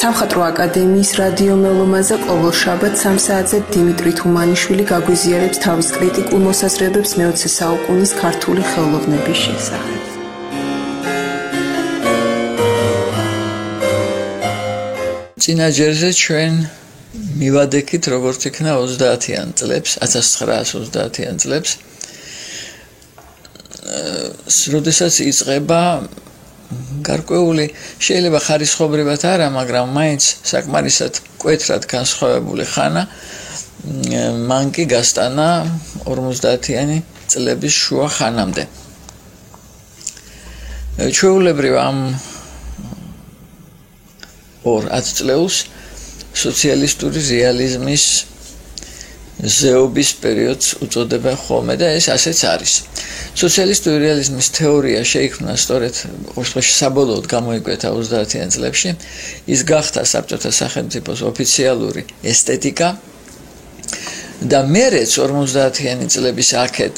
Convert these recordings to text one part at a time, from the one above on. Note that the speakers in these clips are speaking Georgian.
სამხატვრო აკადემიის რადიო მელომაზე ყოველ შაბათ 3 საათზე დიმიტრი თუმანიშვილი გაგვიზიარებს თავის კრიტიკულ მოსაზრებებს მე-20 საუკუნის ქართული ხელოვნების შესახებ. წინა ჯერზე ჩვენ მივადექით როგორც იქნა 30-იან წლებს, 1930-იან წლებს. როდესაც იწყება გარკვეული შეიძლება ხარისხობრივად არა, მაგრამ მაინც საკმარისად მკვეთრად განსხვავებული ხანა მან კი გასტანა 50-იანი წლების შუა ხანამდე. ჩვეულებრივ ამ 10 წლებს სოციალისტური რეალიზმის ზეობის პერიოდს უწოდება ხოლმე და ეს ასეც არის. სოციალისტური რეალიზმის თეორია შეიქმნა სწორედ საბოლოოდ გამოიკვეთა 30-იან წლებში. ის გახდა საბჭოთა სახელმწიფოს ოფიციალური ესთეტიკა და მერეც 50-იანი წლების აქეთ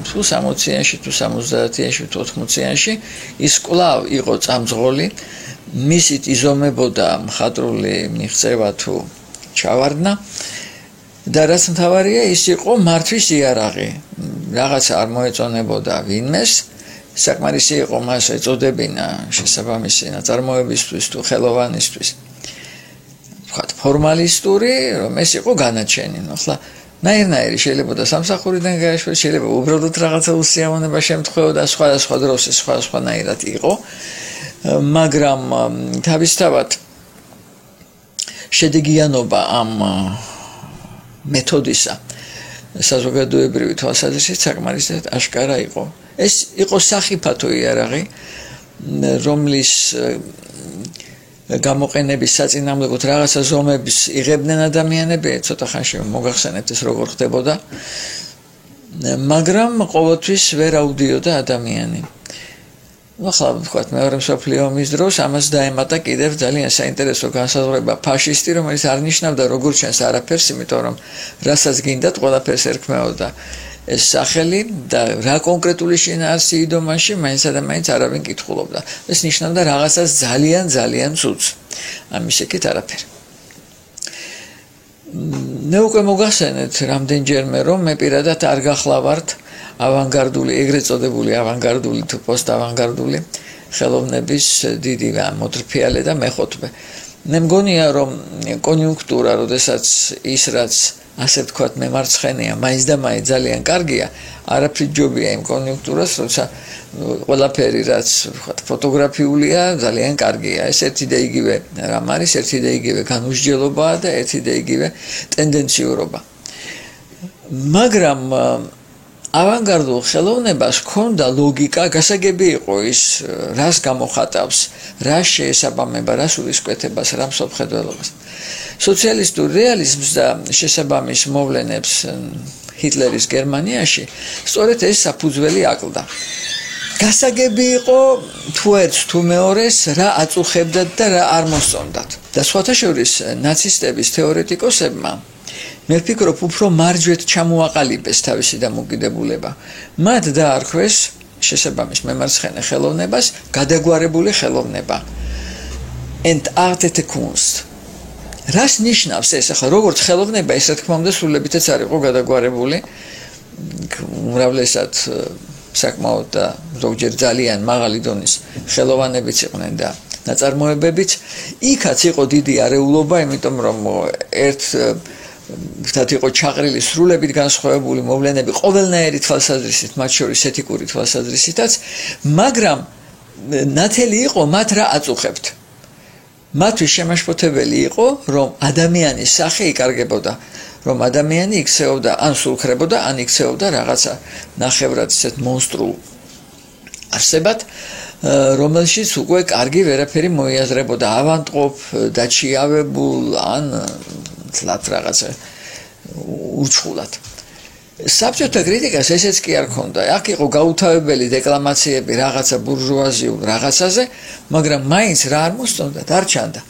თუ 60-იანში თუ 70-იანში თუ 80-იანში ის კვლავ იყო წამძღოლი, მისით იზომებოდა მხატვრული მიღწევა თუ ჩავარდნა და რაც მთავარია ის იყო მართვის იარაღი. რაღაცა არ მოეწონებოდა ვინმეს, საკმარისი იყო მას ეწოდებინა შესაბამისი ნაწარმოებისთვის თუ ხელოვანისთვის. ვთქვათ, ფორმალისტური, რომ ეს იყო განაჩენი. ახლა ნაირ-ნაირი შეიძლება და სამსახურიდან გაეშვეს, შეიძლება უბრალოდ რაღაცა უსიამოვნება შემთხვევოდა, სხვადასხვა დროს ეს სხვადასხვანაირად იყო, მაგრამ თავისთავად შედეგიანობა ამ მეთოდისა საზოგადოებრივი თვალსაზრისით საკმარისად აშკარა იყო. ეს იყო სახიფათო იარაღი, რომლის გამოყენების საწინააღმდეგოდ რაღაცა ზომების იღებდნენ ადამიანები, ცოტა ხანში მოგახსენებთ ეს როგორ ხდებოდა, მაგრამ ყოველთვის ვერ აუდიოდა ადამიანი. ახლა ვთქვათ, მეორე მსოფლიო ომის დროს ამას დაემატა კიდევ ძალიან საინტერესო განსაზღვრება ფაშისტი, რომელიც არ ნიშნავდა როგორ ჩანს არაფერს, იმიტომ რომ რასაც გინდათ, ყველაფერს ერქმეოდა ეს სახელი და რა კონკრეტული შინაარსი იდომაში მაინც ადამიანს არავინ კითხულობდა. ეს ნიშნავდა რაღაცას ძალიან ძალიან ცუდს. ამის შეკეთ არაფერი. მე უკვე მოგახსენეთ რამდენჯერმე რომ მე პირადად არ გახლავართ ავანგარდული, ეგრეთ წოდებული ავანგარდული თუ პოსტავანგარდული ხელოვნების დიდი მოტრფიალე და მეხუთბე. მე მგონია რომ კონიუნქტურა, როდესაც ის რაც ასე ვთქვათ მემარცხენეა, მაინც და მაინც ძალიან კარგია, არაფრით ჯობია იმ კონიუნქტურას, როცა ყველაფერი რაც ვთქვათ ფოტოგრაფიულია, ძალიან კარგია. ეს ერთი და იგივე რამ არის, ერთი და იგივე განუსჯელობაა და ერთი და იგივე ტენდენციურობა. მაგრამ ავანგარდულ ხელოვნებას ჰქონდა ლოგიკა, გასაგები იყო ის, რას გამოხატავს, რას შეესაბამება, რას ურისკვეთებას, რა მსოფლმხედველობას. სოციალისტურ რეალიზმს და შესაბამის მოვლენებს ჰიტლერის გერმანიაში სწორედ ეს საფუძველი აკლდა. გასაგები იყო თუ ერთს თუ მეორეს რა აწუხებდათ და რა არ მოსწონდათ. და სხვათა შორის ნაცისტების თეორეტიკოსებმა მე ვფიქრობ, უფრო მარჯვეთ ჩამოაყალიბეს თავისი დამოკიდებულება. მათ დაარქვეს შესაბამის მემარცხენე ხელოვნებას გადაგვარებული ხელოვნება. Entartete Kunst. რას ნიშნავს ეს? ახლა როგორც ხელოვნება, ეს რა თქმა უნდა სრულებითაც არ იყო გადაგვარებული. უმრავლესად საკმაოდ და ზოგჯერ ძალიან მაღალი დონის ხელოვანებიც იყვნენ და ნაწარმოებებიც. იქაც იყო დიდი არეულობა, იმიტომ რომ ერთ ვთქვათ იყო ჩაყრილი სრულებით განსხვავებული მოვლენები ყოველნაირი თვალსაზრისით, მათ შორის ეთიკური თვალსაზრისითაც, მაგრამ ნათელი იყო მათ რა აწუხებთ. მათთვის შემაშფოთებელი იყო, რომ ადამიანის სახე იკარგებოდა, რომ ადამიანი იქცეოდა, ან სულხრებოდა, ან იქცეოდა რაღაცა ნახევრად ისეთ მონსტრულ არსებად, რომელშიც უკვე კარგი ვერაფერი მოიაზრებოდა, ავანტყოფ, დაჩიავებულ, ან თლათ რაღაცა ურჩხულად. საბჭოთა კრიტიკას ესეც კი არ ქონდა. აქ იყო გაუთავებელი დეკლამაციები რაღაცა ბურჟუაზიულ რაღაცაზე, მაგრამ მაინც რა არ მოსწონდათ, არ ჩანდა.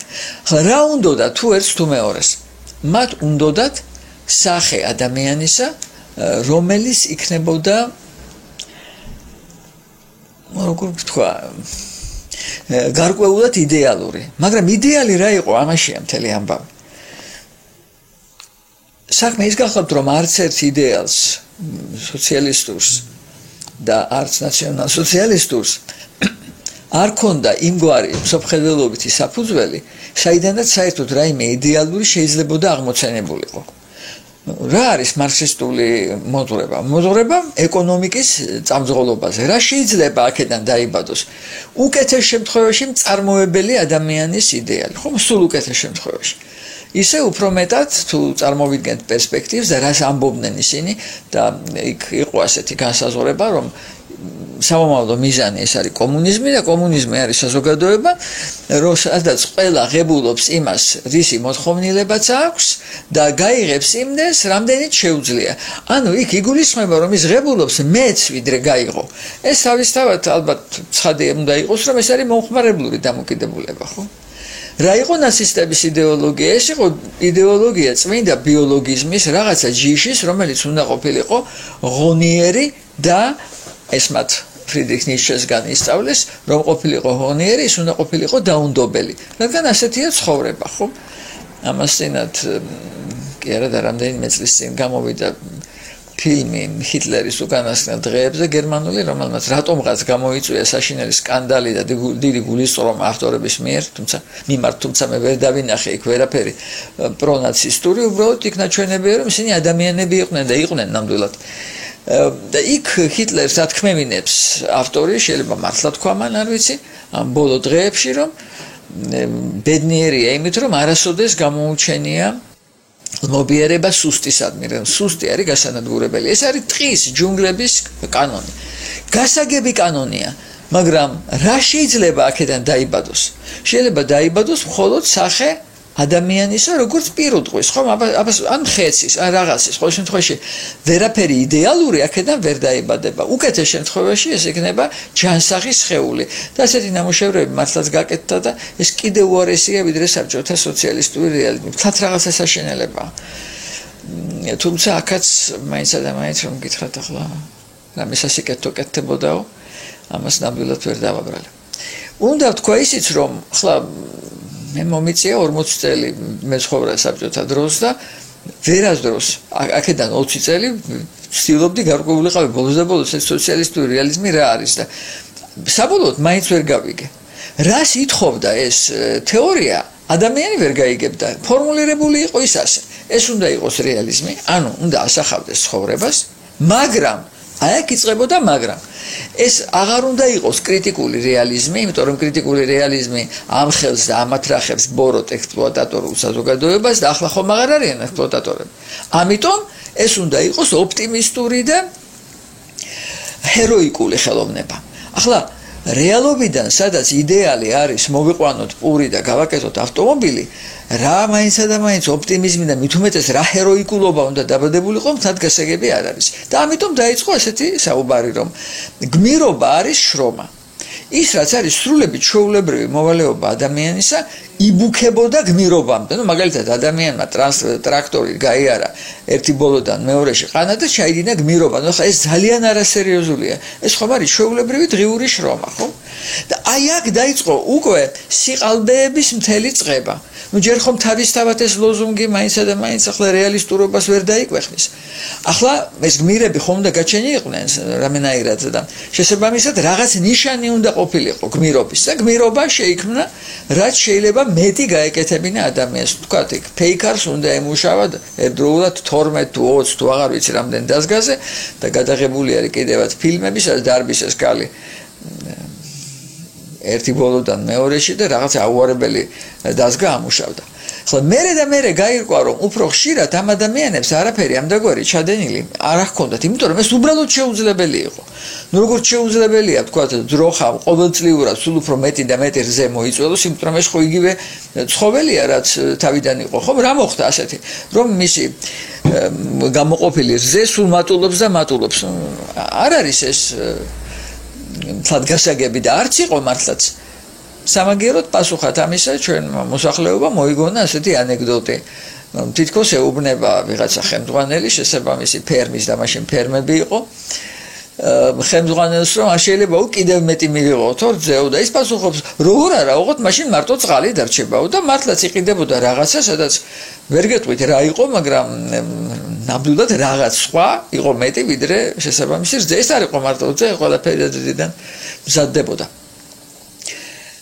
ხა რა უნდოდა თუ ერთს თუ მეორეს? მათ უნდოდათ სახე ადამიანისა, რომელიც იქნებოდა როგორ ვთქვა, გარკვეულად იდეალური. მაგრამ იდეალი რა იყო ამაშია მთელი ამბავი. საქმე ის გახლავთ, რომ არც ერთ იდეალს სოციალისტურს და არც ნაციონალ-სოციალისტურს არ ქონდა იმგვარი მსოფლმხედველობითი საფუძველი, საიდანაც საერთოდ რაიმე იდეალური შეიძლებოდა აღმოცენებულიყო. რა არის მარქსისტული მოძღვრება? მოძღვრება ეკონომიკის წამძღოლობაზე. რა შეიძლება აქედან დაიბადოს? უკეთეს შემთხვევაში მწარმოებელი ადამიანის იდეალი, ხომ? სულ უკეთეს შემთხვევაში. ისე უფრო მეტად თუ წარმოვიდგენთ პერსპექტივს და რას ამბობდნენ ისინი და იქ იყო ასეთი განსაზღვრება, რომ სამომავლო მიზანი ეს არის კომუნიზმი და კომუნიზმი არის საზოგადოება, სადაც ყველა ღებულობს იმას, რისი მოთხოვნილებაც აქვს და გაიღებს იმდეს, რამდენიც შეუძლია. ანუ იქ იგულისხმება, რომ ის ღებულობს მეც ვიდრე გაიღო. ეს თავისთავად ალბათ ცხადია უნდა იყოს, რომ ეს არის მომხმარებლური დამოკიდებულება, ხო? რა იყო ნაცისტების იდეოლოგია? ეს იყო იდეოლოგია წმინდა ბიოლოგიზმის რაღაცა ჯიშის, რომელიც უნდა ყოფილიყო ღონიერი და ეს მათ ფრიდრიხ ნიშესგან ისწავლეს, რომ ყოფილიყო ღონიერი, ის უნდა ყოფილიყო დაუნდობელი. რადგან ასეთია ცხოვრება, ხო? ამას წინათ კი არა და რამდენიმე წლის წინ გამოვიდა ფილმი ჰიტლერის უკანასკნელ დღეებზე გერმანული, რომელმაც რატომღაც გამოიწვია საშინელი სკანდალი და დიდი გულისწყრომა ავტორების მიმართ, თუმცა მე ვერ დავინახე იქ ვერაფერი პრონაცისტური, უბრალოდ იქ ნაჩვენებია, რომ ისინი ადამიანები იყვნენ და იყვნენ ნამდვილად. და იქ ჰიტლერს ათქმევინებს ავტორი, შეიძლება მართლა თქვა მან, არ ვიცი, ამ ბოლო დღეებში, რომ ბედნიერია იმით, რომ არასოდეს გამოუჩენია მობიერება სუსტისადმი, რომ სუსტი არის გასანადგურებელი. ეს არის ტყის ჯუნგლების კანონი. გასაგები კანონია, მაგრამ რა შეიძლება აქედან დაიბადოს? შეიძლება დაიბადოს მხოლოდ სახე ადამიანისა, როგორც პირუტყვის, ხო? ან ხეცის, ან რაღაცის, ყოველ შემთხვევაში ვერაფერი იდეალური აქედან ვერ დაიბადება. უკეთეს შემთხვევაში ეს იქნება ჯანსაღი სხეული. და ასეთი ნამუშევრები მართლაც გაკეთდა და ეს კიდევ უარესია ვიდრე საბჭოთა სოციალისტური რეალიზმი. თლაც რაღაცა საშინელებაა. თუმცა აქაც მაინცა და მაინც რომ გითხრათ ახლა რამე სასიკეთო კეთდებოდაო, ამას ნამდვილად ვერ დავაბრალე. უნდა ვთქვა ისიც, რომ ახლა მე მომიწია 40 წელი მეცხოვრა საბჭოთა დროს და ვერასდროს აქედან 20 წელი ვცდილობდი გარკვეულიყავი ბოლოს და ბოლოს ეს სოციალისტური რეალიზმი რა არის და საბოლოოდ მაინც ვერ გავიგე. რას ითხოვდა ეს თეორია? ადამიანი ვერ გაიგებდა. ფორმულირებული იყო ის ასე. ეს უნდა იყოს რეალიზმი, ანუ უნდა ასახავდეს ცხოვრებას, მაგრამ აი აქ იწყებოდა მაგრამ ეს აღარ უნდა იყოს კრიტიკული რეალიზმი, იმიტომ რომ კრიტიკული რეალიზმი ამხელს და ამათრახებს ბოროტ ექსპლუატატორულ საზოგადოებას და ახლა ხომ აღარ არიან ექსპლუატატორები. ამიტომ ეს უნდა იყოს ოპტიმისტური და ჰეროიკული ხელოვნება. ახლა რეალობიდან, სადაც იდეალი არის მოვიყვანოთ პური და გავაკეთოთ ავტომობილი, რა მაინცა და მაინც ოპტიმიზმი და მით უმეტეს რა ჰეროიკულობა უნდა დაბადებულიყო, მთად გასაგები არ არის. და ამიტომ დაიწყო ასეთი საუბარი, რომ გმირობა არის შრომა. ის რაც არის სრულებით ჩვეულებრივი მოვალეობა ადამიანისა, იბუქებოდა გმირობამდე. ნუ მაგალითად ადამიანმა ტრაქტორი გაიარა ერთი ბოლოდან მეორეში ყანა და ჩაიდინა გმირობა. ნუ ხა ეს ძალიან არასერიოზულია. ეს ხომ არის ჩვეულებრივი დღიური შრომა, ხო? და აი აქ დაიწყო უკვე სიყალბეების მთელი წყება. ნუ ჯერ ხომ თავისთავად ეს ლოზუნგი მაინცა და მაინც ახლა რეალისტურობას ვერ დაიკვეხნის. ახლა ეს გმირები ხომ უნდა გაჩენილიყვნენ რამენაირად და შესაბამისად რაღაც ნიშანი უნდა ყოფილიყო გმირობის და გმირობა შეიქმნა, რაც შეიძლება მეტი გაეკეთებინა ადამიანს. თქვათ იქ ფეიქარს უნდა ემუშავა ერთდროულად 12 თუ 20 თუ აღარ ვიცი რამდენ დაზგაზე და გადაღებული არის კიდევაც ფილმები, სადაც დარბის ეს კალი ერთი ბოლოდან მეორეში და რაღაც აუარებელი დაზგა ამუშავდა. ხო, მერე გაირკვა, რომ უფრო ხშირად ამ ადამიანებს არაფერი ამდაგვარი ჩადენილი არ ჰქონდათ, იმიტომ რომ ეს უბრალოდ შეუძლებელი იყო. ნუ როგორც შეუძლებელია, თქვათ, ძროხა ყოველწლიურად სულ უფრო მეტი და მეტი რზე მოიწველოს, იმიტომ რომ ეს ხო იგივე ცხოველია, რაც თავიდან იყო. ხო, რა მოხდა ასეთი, რომ მისი გამოყოფილი რზე სულ მატულობს და მატულობს. არ არის ეს თად გასაგები და არც იყო მართლაც. სამაგიეროდ პასუხად ამისა ჩვენ მოსახლეობა მოიგონა ასეთი ანეკდოტი. თითქოს ეუბნება ვიღაცა ხელმძღვანელი შესაბამისი ფერმის და მაშინ ფერმები იყო ხელმძღვანელს რომ შეიძლება კიდევ მეტი მივიღოთო რძეო და ის პასუხობს როგორ არა უღოთ მაშინ მარტო წყალი დარჩებაო და მართლაც იყიდებოდა რაღაცა სადაც ვერ გეტყვით რა იყო მაგრამ ნამდვილად რაღაც სხვა იყო მეტი ვიდრე შესაბამისი რძე ეს არ იყო მარტო რძე ყველაფერი დედიდან მზადდებოდა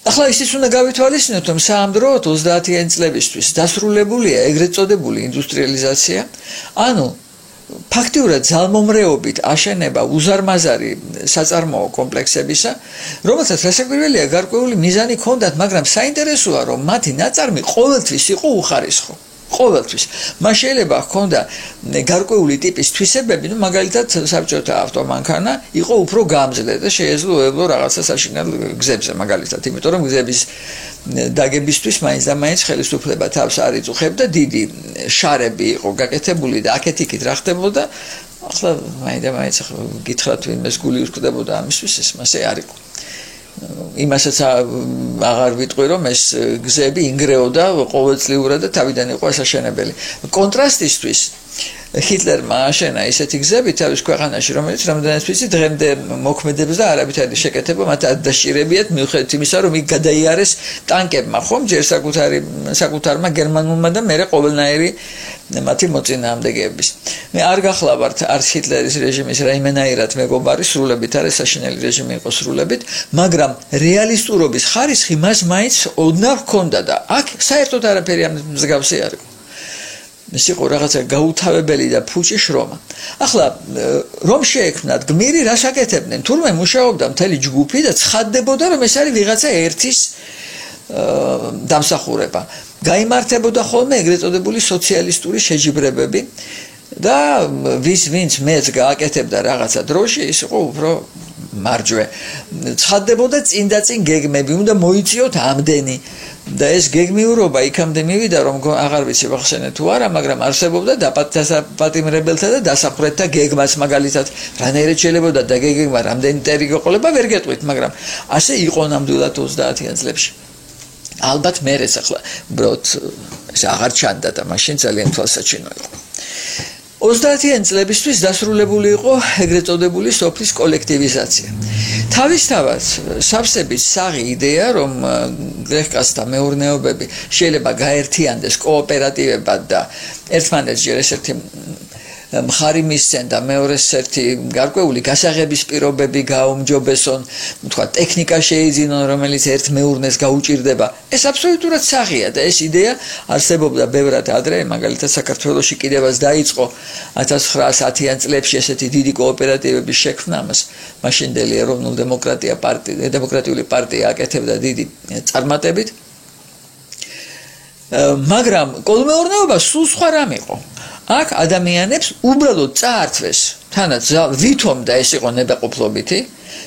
ახლა ისიც უნდა გავითვალისწინოთ რომ საამდროოდ 30-იან წლებისთვის დასრულებულია ეგრეთ წოდებული ინდუსტრიალიზაცია ანუ ფაქტიურად ძალმომრეობით აშენება უზარმაზარი საწარმოო კომპლექსებისა, რომელსაც რასაკვირველია გარკვეული მიზანი ჰქონდათ, მაგრამ საინტერესოა რომ მათი ნაწარმი ყოველთვის იყო უხარისხო. ყოველთვის. მას შეიძლება ჰქონდა გარკვეული ტიპის თვისებები, ну მაგალითად საბჭოთა ავტომანქანა იყო უფრო გამძლე და შეეძლო რაღაცა საშინელ გზებზე მაგალითად, იმიტომ რომ გზების დაგებისთვის მაინც და მაინც ხელისუფლება თავს არ იწუხებდა, დიდი შარები იყო გაკეთებული და აქეთ-იქით რა ხდებოდა, ახლა მაინც გითხრათ ვინმეს გული ურკდებოდა ამისთვის, ეს მასე არ იყო. იმასაც აღარ ვიტყვი რომ ეს გზები ინგრეოდა ყოველწლიურად და თავიდან იყო ასაშენებელი. კონტრასტისთვის ჰიტლერმა აშენა ისეთი გზები თავის ქვეყანაში, რომელიც რამდენიც ვიცი დღემდე მოქმედებს და არაბითარი შეკეთება მათ არ დასჭირებიათ მიუხედავად იმისა, რომ იქ გადაიარეს ტანკებმა, ხომ ჯერ საკუთარმა გერმანულმა და მერე ყოველნაირი მათი მოწინააღმდეგეების. მე არ გახლავართ არც ჰიტლერის რეჟიმის რაიმენაირად მეგობარი სრულებით არის საშინელი რეჟიმი იყო სრულებით, მაგრამ რეალისტურობის ხარისხი მას მაინც ოდნავ ჰქონდა და აქ საერთოდ არაფერი ამ მსგავსი არ იყო. ეს იყო რაღაცა გაუთავებელი და ფუჭი შრომა. ახლა რომ შეექმნათ გმირი რას აკეთებდნენ? თურმე მუშაობდა მთელი ჯგუფი და ცხადდებოდა რომ ეს არის ვიღაცა ერთის დამსახურება. გაიმართებოდა ხოლმე ეგრეთ წოდებული სოციალისტური შეჯიბრებები და ვინც მეც გააკეთებდა რაღაცა დროში ის იყო უფრო მარჯვე. ცხადდებოდა წინ და წინ გეგმები, უნდა მოიწიოთ ამდენი და ეს გეგმიურობა იქამდე მივიდა რომ აღარ ვიცი ვახსენე თუ არა, მაგრამ არსებობდა დაპატიმრებელთა და დასახვრეთთა გეგმაც მაგალითად რანაირად შეიძლება დაგეგმა რამდენი ტერი გეყოლება ვერ გეტყვით, მაგრამ ასე იყო ნამდვილად 30-იან წლებში. ალბათ მერეც ახლა უბრალოდ ეს აღარ ჩანდა და მაშინ ძალიან თვალსაჩინო იყო. 30-იან წლებისთვის დასრულებული იყო ეგრეთ წოდებული სოფლის კოლექტივიზაცია. თავისთავად სავსების საღი იდეა რომ გლეხკაცთა მეურნეობები შეიძლება გაერთიანდეს კოოპერატივებად და ერთმანეთს ჯერ ესეთი მხარი მისცენ და მეორეს ერთი გარკვეული გასაღების პირობები გაუმჯობესონ, თქვა ტექნიკა შეიძინონ, რომელიც ერთ მეურნეს გაუჭირდება. ეს აბსოლუტურად საღია და ეს იდეა არსებობდა ბევრად ადრე, მაგალითად საქართველოში კიდევაც დაიწყო 1910-იან წლებში ესეთი დიდი კოოპერატივების შექმნა, მაშინდელი ეროვნულ-დემოკრატიული პარტია აკეთებდა დიდი წარმატებით. მაგრამ კოლმეურნეობა სულ სხვა რამ იყო. აქ ადამიანებს უბრალოდ წაართვეს თანაც ვითომ და ეს იყო ნებაყოფლობითი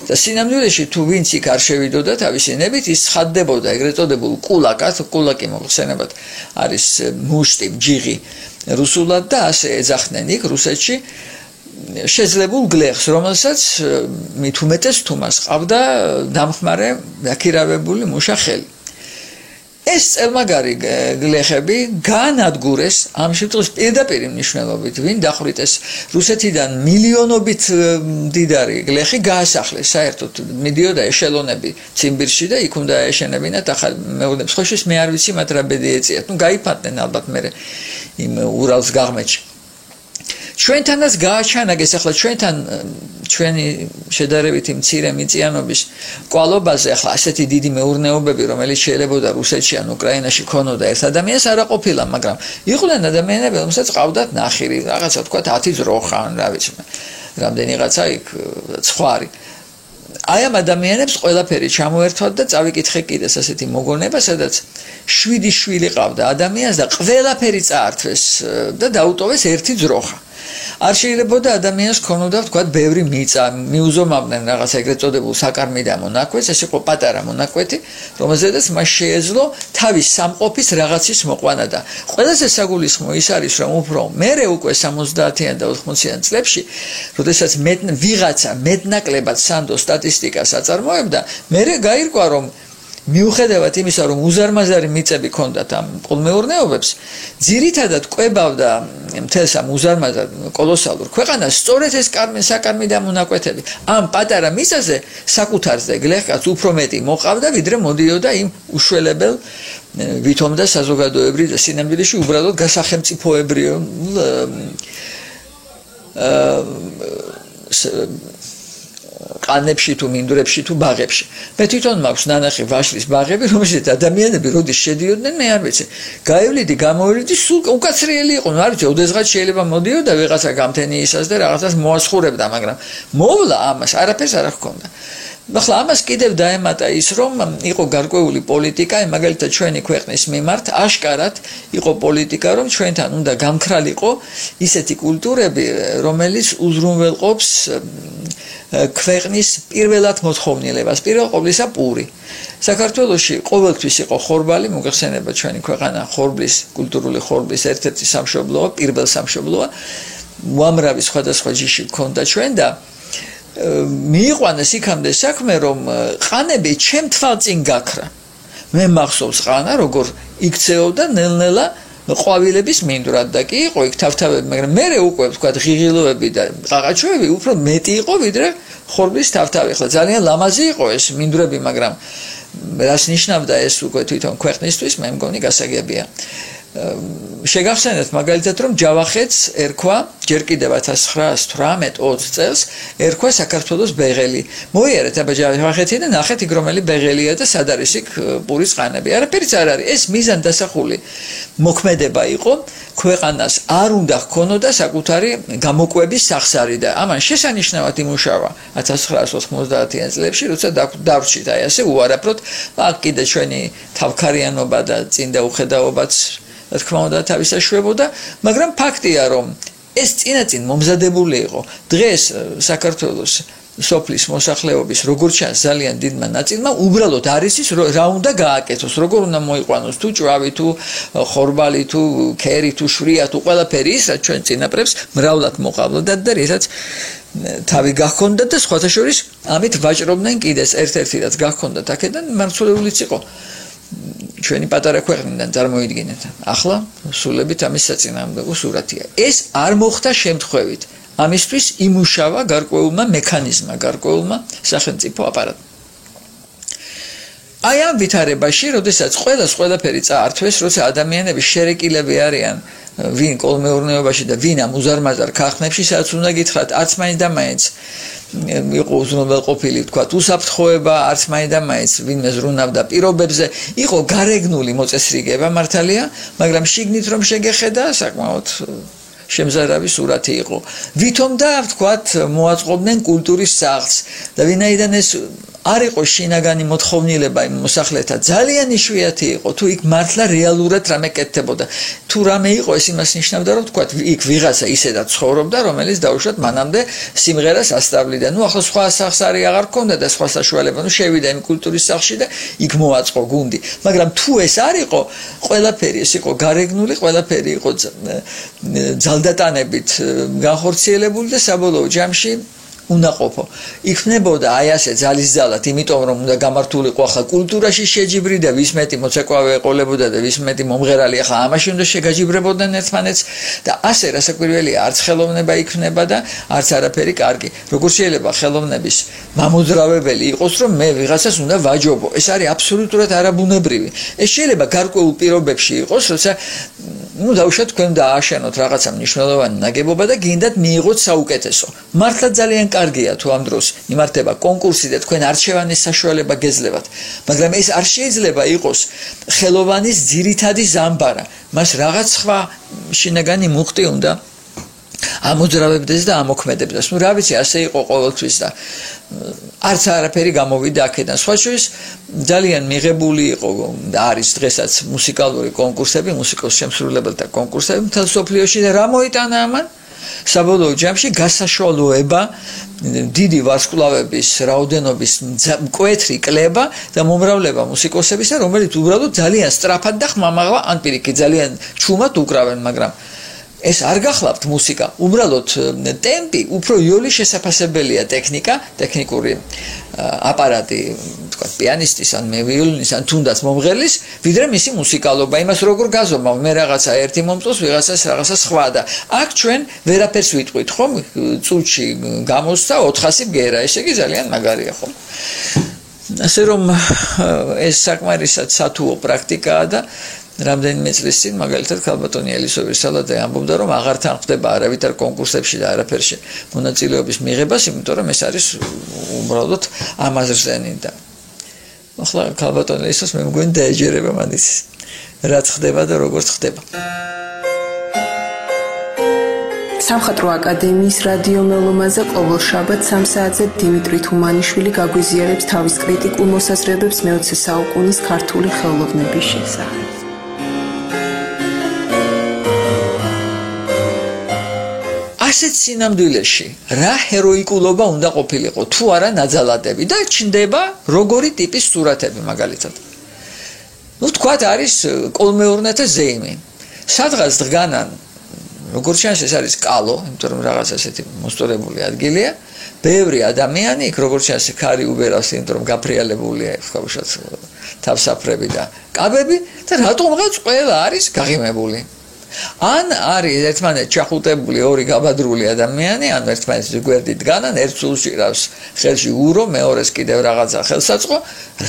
და სინამდვილეში თუ ვინც იქ არ შევიდოდა თავისი ნებით ის ცხადდებოდა ეგრეთ წოდებულ კულაკად, კულაკი მოხსენებათ არის მუშტი, ჯიღი რუსულად და ასე ეძახდნენ იქ რუსეთში შეძლებულ გლეხს, რომელსაც მით უმეტეს თუმას ყავდა დამხმარე დაქირავებული მუშა ხელი. ეს წელმაგარი გლეხები განადგურეს ამ შემთხვევაში პირდაპირ მნიშვნელობით ვინ დახვრიტეს რუსეთიდან მილიონობით მდიდარი გლეხი გაასახლეს საერთოდ მიდიოდა ეშელონები ციმბირში და იქ უნდა ეშენებინათ ახალ მეურნეობს ხოშის მე არ ვიცი მათ რა ბედი ეწიათ ნუ გაიფანტნენ ალბათ მე იმ ურალს გაღმეჩი ჩვენთანაც გააჩანაგეს ახლა ჩვენთან ჩვენი შედარებით მცირე მიწიანობის კვალობაზე ახლა ასეთი დიდი მეურნეობები რომელიც შეიძლება რუსეთში ან უკრაინაში ქონოდა ერთ ადამიანს არ აყოფილა მაგრამ იყვნენ ადამიანები რომელსაც ყავდათ ნახირი რაღაცა თქვა 10 ძროხა ან რა ვიცი რამდენიღაცა იქ ცხარი აი ამ ადამიანებს ყველაფერი ჩამოერთვათ და წავიკითხე კიდეს ასეთი მოგონება სადაც 7 შვილი ყავდა ადამიანს და ყველაფერი წაართვეს და დაუტოვეს ერთი ძროხა არ შეიძლება ადამიანს ქონოდა თქვა ბევრი მიწა მიუზომავდნენ რაღაც ეგრეთ წოდებულ საკარმი და მონაკვეთს ეს იყო პატარა მონაკვეთი რომელზედაც მას შეეძლო თავის სამყოფის რაღაცის მოყვანა და ყველაზე საგულისხმო ის არის რომ უფრო მერე უკვე 70-იან და 80-იან წლებში როდესაც ვიღაცა მეტნაკლებად სანდო სტატისტიკას აწარმოებდა მერე გაირკვა რომ მიუხედავად იმისა, რომ უზარმაზარი მიწები ჰქონდათ ამ კოლმეურნეობებს, ძირითადად კვებავდა მთელს ამ უზარმაზარ კოლოსალურ ქვეყანას სწორედ ეს საკარმი და მონაკვეთები. ამ პატარა მიწაზე საკუთარზე გლეხკაც უფრო მეტი მოყავდა, ვიდრე მოდიოდა იმ უშველებელ ვითომ და საზოგადოებრივ და სინამდვილეში უბრალოდ გასახელმწიფოებრივ ყანებში თუ მინდვრებში თუ ბაღებში. მე თვითონ მაქვს ნანახი ვაშლის ბაღები, რომელშიც ადამიანები როდის შედიოდნენ, მე არ ვიცი. გაივლიდი, გამოვიდი, სულ უკაცრიელი იყო. არ ვიცი, ოდესღაც შეიძლება მოდიოდა ვიღაცა გამთენიისას და რაღაცას მოასხურებდა, მაგრამ მოვლა ამას არაფერს არ ჰქონდა. ახლა ამას კიდევ დაემატა ის, რომ იყო გარკვეული პოლიტიკა, მაგალითად ჩვენი ქვეყნის მიმართ აშკარად იყო პოლიტიკა, რომ ჩვენთან უნდა გამქრალიყო ისეთი კულტურები, რომელიც უზრუნველყოფს ქვეყნის პირველად მოთხოვნილებას, პირველ ყოვლისა პური. საქართველოში ყოველთვის იყო ხორბალი, მოგეხსენება ჩვენი ქვეყანა ხორბლის, კულტურული ხორბლის ერთ-ერთი სამშობლოა, პირველ სამშობლოა. უამრავი სხვადასხვა ჯიში ჰქონდა ჩვენ და მიიყვანეს იქამდე საქმე, რომ ყანები ჩემ თვალწინ გაქრა. მე მახსოვს ყანა, როგორ იქცეობდა ნელ-ნელა ყვავილების მინდვრად და კი იყო იქ თავთავები, მაგრამ მე უკვე ვთქვა ღიღილოები და ყაყაჩოები უფრო მეტი იყო ვიდრე ხორბლის თავთავი. ახლა ძალიან ლამაზი იყო ეს მინდვრები, მაგრამ რას ნიშნავდა ეს უკვე თვითონ ქვეყნისთვის, მე მგონი გასაგებია. შეგახსენეთ მაგალითად, რომ ჯავახეთს ერქვა ჯერ კიდევ 1918-20 წელს ერქვა საქართველოს ბეღელი. მოიარეთ აბა ჯავახეთი და ნახეთ იქ რომელი ბეღელია და სად არის იქ პურის ყანები. არაფერიც არ არის. ეს მიზან დასახული მოქმედება იყო, ქვეყანას არ უნდა ჰქონოდა საკუთარი გამოკვების სახსარი და ამან შესანიშნავად იმუშავა 1990-იან წლებში, როცა დავრჩით აი ასე უარაფროდ, აქ კიდე ჩვენი თავქარიანობა და წინდა უხედაობაც რა თქმა უნდა თავისაშვებოდა, მაგრამ ფაქტია, რომ ეს წინაწინ მომზადებული იყო. დღეს საქართველოს სოფლის მოსახლეობის როგორც ჩანს ძალიან დიდმა ნაწილმა უბრალოდ არის ის რა უნდა გააკეთოს, როგორ უნდა მოიყვანოს თუ ჭვავი თუ ხორბალი თუ ქერი თუ შვია თუ ყველაფერი ის რაც ჩვენ წინაპრებს მრავლად მოყავდათ და რითაც თავი გახონდათ და სხვათა შორის ამით ვაჭრობდნენ კიდეს ერთ-ერთი რაც გახონდათ აქედან მართულებულიც იყო ჩვენი პატარა ქვეყნიდან წარმოიდგინეთ. ახლა სულებით ამის საწინააღმდეგო სურათია. ეს არ მოხდა შემთხვევით. ამისთვის იმუშავა გარკვეულმა მექანიზმმა, გარკვეულმა სახელმწიფო აპარატმა. აი ამ ვითარებაში, როდესაც ყველაფერი წაართვეს, როცა ადამიანები შერეკილები არიან ვინ კოლმეურნეობაში და ვინ ამ უზარმაზარ ქარხნებში, სადაც უნდა გითხრათ, არც მაინც და მაინც იყო უზრუნველყოფილი, თქვათ, უსაფრთხოება, არც მაინც და მაინც ვინმე ზრუნავდა პირობებზე, იყო გარეგნული მოწესრიგება მართალია, მაგრამ შიგნით რომ შეგეხედა, საკმაოდ შემზარავი სურათი იყო. ვითომ და ვთქვათ, მოაწყობდნენ კულტურის სახლს და ვინაიდან ეს არ იყო შინაგანი მოთხოვნილება იმ მოსახლეთა, ძალიან იშვიათი იყო, თუ იქ მართლა რეალურად რამე კეთდებოდა. თუ რამე იყო, ეს იმას ნიშნავდა, რომ ვთქვათ, იქ ვიღაცა ისედაც ცხოვრობდა, რომელიც დაუშვათ მანამდე სიმღერას ასწავლიდა. ნუ ახლა სხვა სახსარი აღარ ჰქონდა და სხვა საშუალება, ნუ შევიდა იმ კულტურის სახლში და იქ მოაწყო გუნდი. მაგრამ თუ ეს არ იყო, ყველაფერი ეს იყო გარეგნული, ყველაფერი იყო ძალდატანებით განხორციელებული და საბოლოო ჯამში უნაყოფო. იქნებოდა აი ასე ძალისძალად, იმიტომ რომ უნდა გამართულიყო ახლა კულტურაში შეჯიბრი და ვის მეტი მოცეკვავე ეყოლებოდა და ვის მეტი მომღერალი ახლა ამაში უნდა შეგაჯიბრებოდნენ ერთმანეთს და ასე რასაკვირველია, არც ხელოვნება იქნება და არც არაფერი კარგი. როგორ შეიძლება ხელოვნების მამოძრავებელი იყოს, რომ მე ვიღაცას უნდა ვაჯობო? ეს არის აბსოლუტურად არაბუნებრივი. ეს შეიძლება გარკვეულ პირობებში იყოს, როცა ნუ დაუშვათ თქვენ დააშენოთ რაღაცა მნიშვნელოვანი ნაგებობა და გინდათ მიიღოთ საუკეთესო. მართლა ძალიან კარგია თუ ამ დროს იმართება კონკურსი და თქვენ არჩევანის საშუალება გეძლებათ, მაგრამ ეს არ შეიძლება იყოს ხელოვანის ძირითადი ზამბარა. მას რაღაც სხვა შინაგანი მუხტი უნდა ამოძრავებდეს და ამოქმედებდეს. ნუ რა ვიცი, ასე იყო ყოველთვის და არც არაფერი გამოვიდა აქედან. სხვა შორის ძალიან მიღებული იყო და არის დღესაც მუსიკალური კონკურსები, მუსიკოს შემსრულებელთა კონკურსები მთელ მსოფლიოში და რა მოიტანა ამან? საბოლოო ჯამში გასაშუალოება დიდი ვარსკვლავების რაოდენობის მკვეთრი კლება და მომრავლება მუსიკოსებისა, რომელიც უბრალოდ ძალიან სწრაფად და ხმამაღლა ან პირიქით ძალიან ჩუმად უკრავენ, მაგრამ ეს არ გახლავთ მუსიკა, უბრალოდ ტემპი, უფრო იოლი შესაძლებელია ტექნიკური აპარატი, თქვა პიანისტის ან ვიოლინის ან თუნდაც მომღერლის, ვიდრე მისი მუსიკალობა, იმას როგორ გაზომავ, მე რაღაცა ერთი მომწონს, ვიღაცას რაღაცა სხვა და აქ ჩვენ ვერაფერს ვიტყვით, ხომ? წუთში გამოსცა 400 ბგერა, ესე იგი ძალიან მაგარია, ხომ? ასე რომ ეს საკმარისად სათუო პრაქტიკაა და რამდენიმე წლის წინ მაგალითად ქალბატონი ელისოვი სალაძე ამბობდა რომ აღარ თანხდება არავითარ კონკურსებში და არაფერში მონაწილეობის მიღებას, იმიტომ რომ ეს არის უბრალოდ ამაზრზენი და ახლა ქალბატონი ელისოს მე მგონი დაეჯერება მანდ რაც ხდება და როგორც ხდება. სამხატვრო აკადემიის რადიო მელომაზე ყოველ შაბათს 3 საათზე დიმიტრი თუმანიშვილი გაგვიზიარებს თავის კრიტიკულ მოსაზრებებს მე-20 საუკუნის ქართული ხელოვნების შესახებ. ასეთ სინამდვილეში რა ჰეროიკულობა უნდა ყოფილიყო თუ არა ნაძალადები და ჩნდება როგორი ტიპის სურათები მაგალითად. ნუ თქვათ არის კოლმეურნეთა ზეიმი. სადღაც დგანან როგორც ჩანს ეს არის კალო, იმიტომ რომ რაღაც ასეთი მოსწორებული ადგილია. ბევრი ადამიანი იქ როგორც ჩანს ქარი უბერავს, იმიტომ რომ გაფრიალებულია ხავშად თავსაფრები და კაბები და რატომღაც ყველა არის გაღიმებული. ან არის ერთმანეთს ჩახუტებული ორი გაბადრული ადამიანი, ან ერთმანეთს გვერდით დგანან, ერთ სულს ჭირავს ხელში ურო, მეორეს კიდევ რაღაცა ხელსაწყო,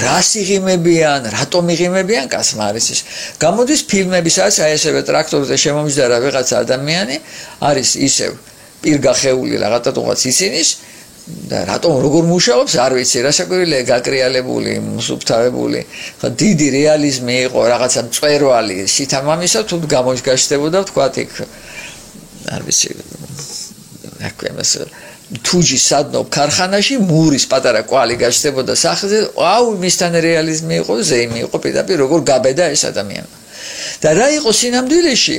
რას იღიმებიან, რატომ იღიმებიან, კაცმა არის ის. გამოდის ფილმებისაც, აი ესევე ტრაქტორზე შემომჯდარა ვიღაცა ადამიანი, არის ისევ პირგახეული რაღაცა ისინის და რატომ როგორ მუშაობს არ ვიცი, რასაკვირველია გაკრიალებული, მსუფთავებული, ხა დიდი რეალიზმი იყო, რაღაცა მწვერვალი, სითამამისა თუ გამოჯგაშდებოდა თქვათ იქ არ ვიცი, რა ქვია მას თუჯის სადნობ ქარხანაში მურის პატარა კვალი გაჩნდებოდა სახეზე, აუ მისთან რეალიზმი იყო, ზეიმი იყო პირდაპირ როგორ გაბედა ეს ადამიანი. და რა იყო სინამდვილეში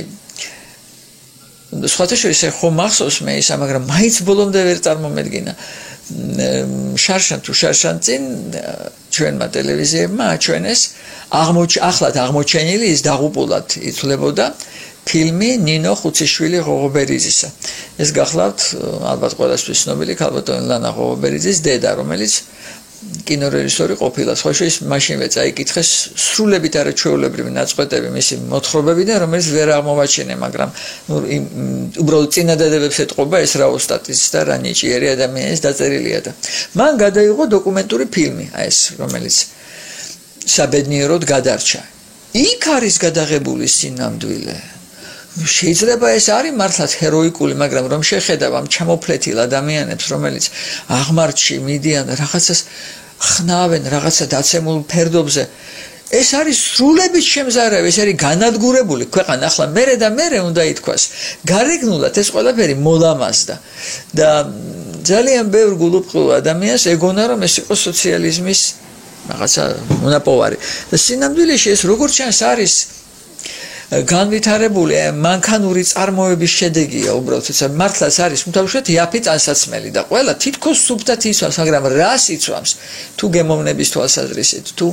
სხვათა შორის ხომ მახსოვს მე ისა, მაგრამ მაინც ბოლომდე ვერ წარმომედგინა. შარშან წინ ჩვენმა ტელევიზიებმა აჩვენეს ახლად აღმოჩენილი ის დაღუპულად ითვლებოდა ფილმი ნინო ხუციშვილი ღოღობერიძისა. ეს გახლავთ ალბათ ყველასთვის ცნობილი ქალბატონი ლანა ღოღობერიძის დედა, რომელიც კინორეჟისორი ყოფილა. სხვა შორის მაშინვე წაიკითხეს სრულებით არაჩვეულებრივი ნაწყვეტები მისი მოთხრობებიდან, რომელიც ვერ აღმოვაჩინე, მაგრამ უბრალოდ წინადადებებს ეტყობა ეს რა ოსტატის და რა ნიჭიერი ადამიანის დაწერილია და მან გადაიღო დოკუმენტური ფილმი, ეს რომელიც საბედნიეროდ გადარჩა. იქ არის გადაღებული სინამდვილე. შეიძლება ეს არის მართლაც ჰეროიკული, მაგრამ რომ შეხედავ ამ ჩამოფლეთილ ადამიანებს, რომელიც აღმართში მიდიან რაღაცას ხნავენ, რაღაცა დაცემულ ფერდობზე, ეს არის სრულებით შემზარავი, ეს არის განადგურებული ქვეყანა. ახლა მერე და მერე უნდა ითქვას, გარეგნულად ეს ყველაფერი მოლამაზდა და ძალიან ბევრ გულუბრყვილ ადამიანს ეგონა, რომ ეს იყო სოციალიზმის რაღაცა მონაპოვარი. და სინამდვილეში ეს როგორც ჩანს არის განვითარებული მანქანური წარმოების შედეგია უბრალოდ, მართლაც არის თავშეთ იაფი ტანსაცმელი და ყველა თითქოს სუბტად იცვამს, მაგრამ რას იცვამს თუ გემოვნების თვალსაზრისით, თუ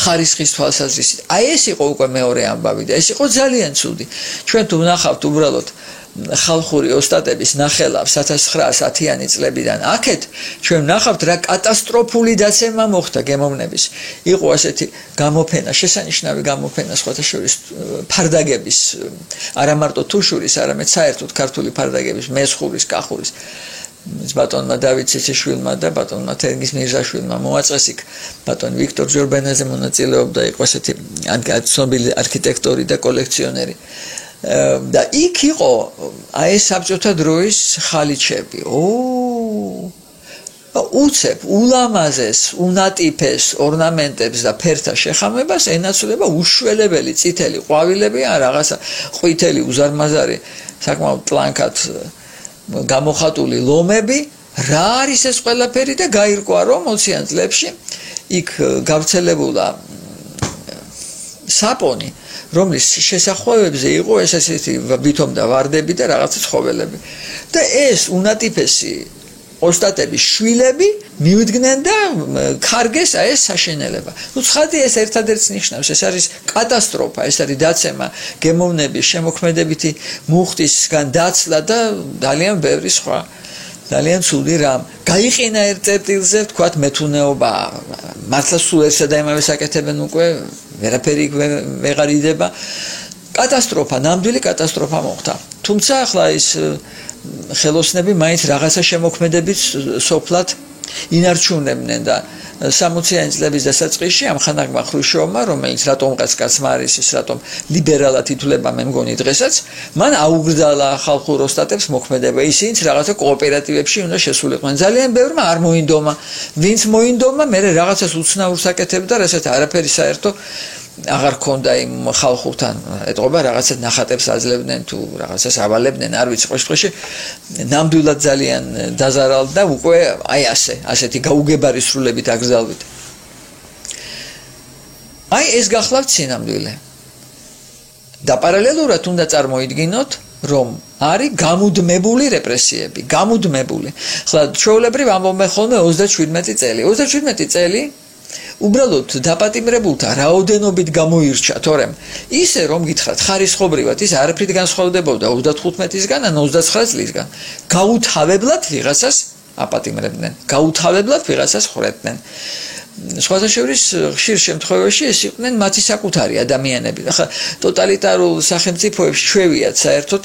ხარისხის თვალსაზრისით. აი ეს იყო უკვე მეორე ამბავი და ეს იყო ძალიან ცუდი. ჩვენ თუ ვნახავთ უბრალოდ ხალხური ოსტატების ნახელავს 1910-იანი წლებიდან აქეთ ჩვენ ვნახავთ რა კატასტროფული დაცემა მოხდა გემოვნების. იყო ასეთი გამოფენა, შესანიშნავი გამოფენა სხვათა შორის ფარდაგების, არა მარტო თუშურის, არამედ საერთოდ ქართული ფარდაგების, მესხურის, კახურის. ბატონმა დავით ციციშვილმა და ბატონმა თერგის მირზაშვილმა მოაწყეს იქ ბატონ ვიქტორ ჯორბენაძე მონაწილეობდა, იყო ასეთი ცნობილი არქიტექტორი და კოლექციონერი. და იქ იყო აი ეს საბჭოთა დროის ხალიჩები. უცებ ულამაზეს, უნატიფეს ორნამენტებს და ფერთა შეხამებას ენაცვლება უშველებელი წითელი ყვავილები ან რაღაცა ყვითელი უზარმაზარი საკმაოდ ტლანქად გამოხატული ლომები. რა არის ეს ყველაფერი და გაირკვა რომ 20-იან წლებში იქ გავრცელებულა საპონი, რომლის შესახვევებზე იყო ეს ასეთი ვითომდა ვარდები და რაღაცა ცხოველები. და ეს უნატიფესი ოსტატების შვილები მივიდგნენ და ქარგეს ეს საშენელება. ნუ ცხადია ეს ერთადერთს ნიშნავს, ეს არის კატასტროფა, ეს არის დაცემა, გემოვნების, შემოქმედებითი მუხტისგან დაცლა და ძალიან ბევრი სხვა ძალიან ცუდი რამ. გაიყინა ერთ წერტილზე, ვთქვათ, მეთუნეობა, მართლა სულ ერთსა და იმავე საკეთებენ უკვე, ვერაფერი ვეღარ იდება. კატასტროფა, ნამდვილი კატასტროფა მოხდა. თუმცა ახლა ის ხელოსნები მაინც რაღაცა შემოქმედებით სოფლად ინარჩუნებდნენ და 60-იანი წლების დასაწყისში ამ ხანაგმა ხრუშოვმა, რომელიც რატომ კაცკაცმა არის ის, რატომ ლიბერალად ითვლება, მე მგონი დღესაც, მან აუგრძალა ხალხურ ოსტატებს მოქმედება, ისინიც რაღაცა კოოპერატივებში უნდა შესულიყვნენ. ძალიან ბევრმა არ მოინდომა. ვინც მოინდომა, მე რაღაცას უცნაურს აკეთებდა, რასაც არაფერი საერთო აღარ ქონდა იმ ხალხურთან ეტყობა, რაღაცა ნახატებს აძლევდნენ თუ რაღაცას ავალებდნენ, არ ვიცი, ყოველში ნამდვილად ძალიან დაზარალდა და უკვე აი ასეთი გაუგებარი სრულებით აკრძალვით. აი ეს გახლავთ სინამდვილე. და პარალელურად უნდა წარმოიდგინოთ, რომ არის გამუდმებული რეპრესიები, გამუდმებული. ხლა ჩვეულებრივ ამბობენ ხოლმე 37 წელი. 37 წელი უბრალოდ დაპატიმრებულთა რაოდენობით გამოირჩა, თორემ ისე რომ გითხრათ, ხარისხობრივად ის არაფრით განსხვავდებოდა 35-ისგან ან 29 წლისგან. გაუთავებლად ვიღაცას აპატიმრებდნენ, გაუთავებლად ვიღაცას ხრებდნენ. სხვათა შორის ხშირ შემთხვევაში ეს იყვნენ მათი საკუთარი ადამიანები. ახლა ტოტალიტარულ სახელმწიფოებში ჩვევიათ საერთოდ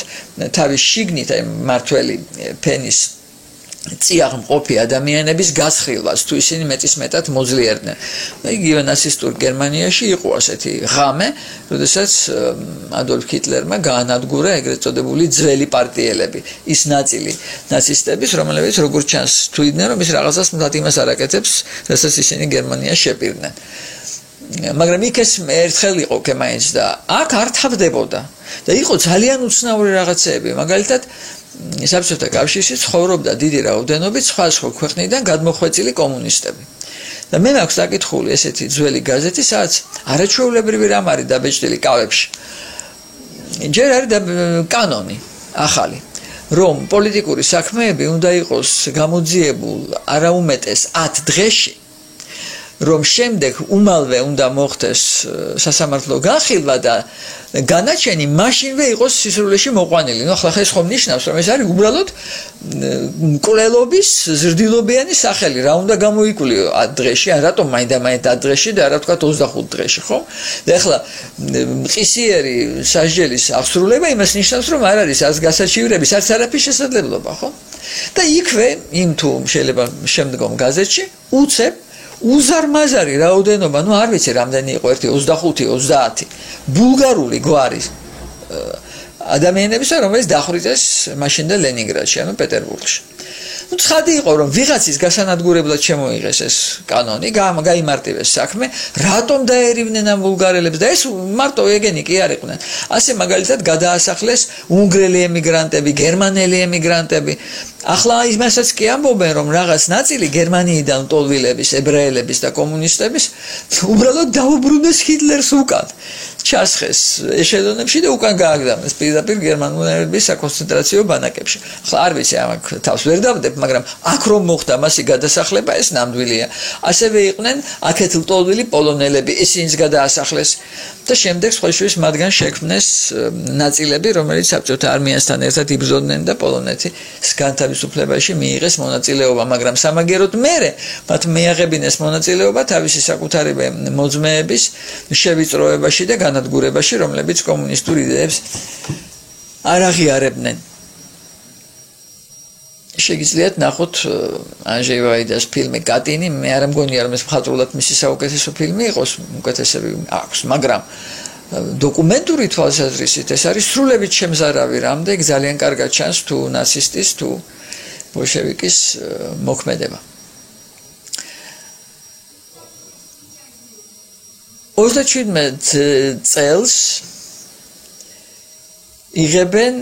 თავის შიგნით აი მართველი ფენის წიაღმყოფი ადამიანების გასხილვას, თუ ისინი მეტისმეტად მოძლიერდნენ. იგივე ნაცისტურ გერმანიაში იყო ასეთი ღამე, როდესაც ადოლფ ჰიტლერმა გაანადგურა ეგრეთ წოდებული ძველი პარტიელები, ის ნაწილი ნაცისტების, რომლებიც როგორც ჩანს თუ იდნენ, რომ ის რაღაცას მთლად იმას არ აკეთებს, რასაც ისინი გერმანიაში შეპირდნენ. მაგრამ იქ ეს ერთხელ იყო კემაინც და აქ არ თავდებოდა და იყო ძალიან უცნაური რაღაცეები, მაგალითად საბჭოთა კავშირში ცხოვრობდა დიდი რაოდენობით სხვა ქვეყნიდან გადმოხვეწილი კომუნისტები. და მე მაქვს საკითხული ესეთი ძველი გაზეთი, სადაც არაჩვეულებრივი რამ არის დაბეჭდილი კავებში. ჯერ არის კანონი ახალი, რომ პოლიტიკური საქმეები უნდა იყოს გამოძიებულ არაუმეტეს 10 დღეში, რომ შემდეგ უმალვე უნდა მოხდეს სასამართლო განხილვა და განაჩენი მაშინვე იყოს სისრულეში მოყვანილი. ნუ ახლა ეს ხომ ნიშნავს, რომ ეს არის უბრალოდ მკვლელობის ზრდილობიანი სახელი, რა უნდა გამოიკვლიო 10 დღეში, ან რატომ მაინდა-მაინც 10 დღეში და არა თქვა 25 დღეში, ხო? და ახლა მყისიერი სასჯელის აღსრულება იმას ნიშნავს, რომ არ არის არც გასაჩივრების, არც არაფრის შესაძლებლობა, ხო? და იქვე იმ თუ შეიძლება შემდგომ გაზეთში უცებ უზარმაზარი რაოდენობა, ნუ არ ვიცი რამდენი იყო, 25-30 ბულგარული გვარის ადამიანებისა, რომელიც დახვრიტეს მაშინ და ლენინგრადში, ანუ პეტერბურგში. ნუ ცხადი იყო, რომ ვიღაცის გასანადგურებლად შემოიღეს ეს კანონი, გაიმარტივეს საქმე, რატომ დაერივნენ ამ ბულგარელებს და ეს მარტო ეგენი კი არ იყვნენ. ასე მაგალითად გადაასახლეს უნგრელი ემიგრანტები, გერმანელი ემიგრანტები. ახლა იმასაც კი ამბობენ, რომ რაღაც ნაწილი გერმანიიდან მტოლვილების, ებრაელების და კომუნისტების უბრალოდ დაუბრუნეს ჰიტლერს უკან. ჩასხეს ეშელონებში და უკან გააგზავნეს პირდაპირ გერმანულების საკონცენტრაციო ბანაკებში. ახლა არ ვიცი ამაკ თავს ვერ დავდებ, მაგრამ აქ რომ მოხდა მასი გადასახლება, ეს ნამდვილია. ასევე იყვნენ აქეთ მტოლვილი პოლონელები, ისინიც გადაასახლეს და შემდეგ სხვაშორის მათგან შექმნეს ნაწილები, რომელიც საბჭოთა არმიასთან ერთად იბრძოდნენ და პოლონეთის განთავისუფლებაში მიიღეს მონაწილეობა, მაგრამ სამაგეროდ მერე მათ მიაღებინეს მონაწილეობა თავისი საკუთარი მოძმეების შევიწროებაში და განადგურებაში, რომლებიც კომუნისტურ იდეებს არ აღიარებდნენ. შეგიძლიათ ნახოთ ანჟეი ვაიდას ფილმი კატინი, მე არ მგონია რომ ეს მხატვრულად მისი საუკეთესო ფილმი იყოს, უკეთესები აქვს, მაგრამ დოკუმენტური თვალსაზრისით ეს არის სრულებით შემზარავი რამ და ძალიან კარგად ჩანს თუ ნაცისტის თუ ბოლშევიკის მოქმედება. 37 წელს იღებენ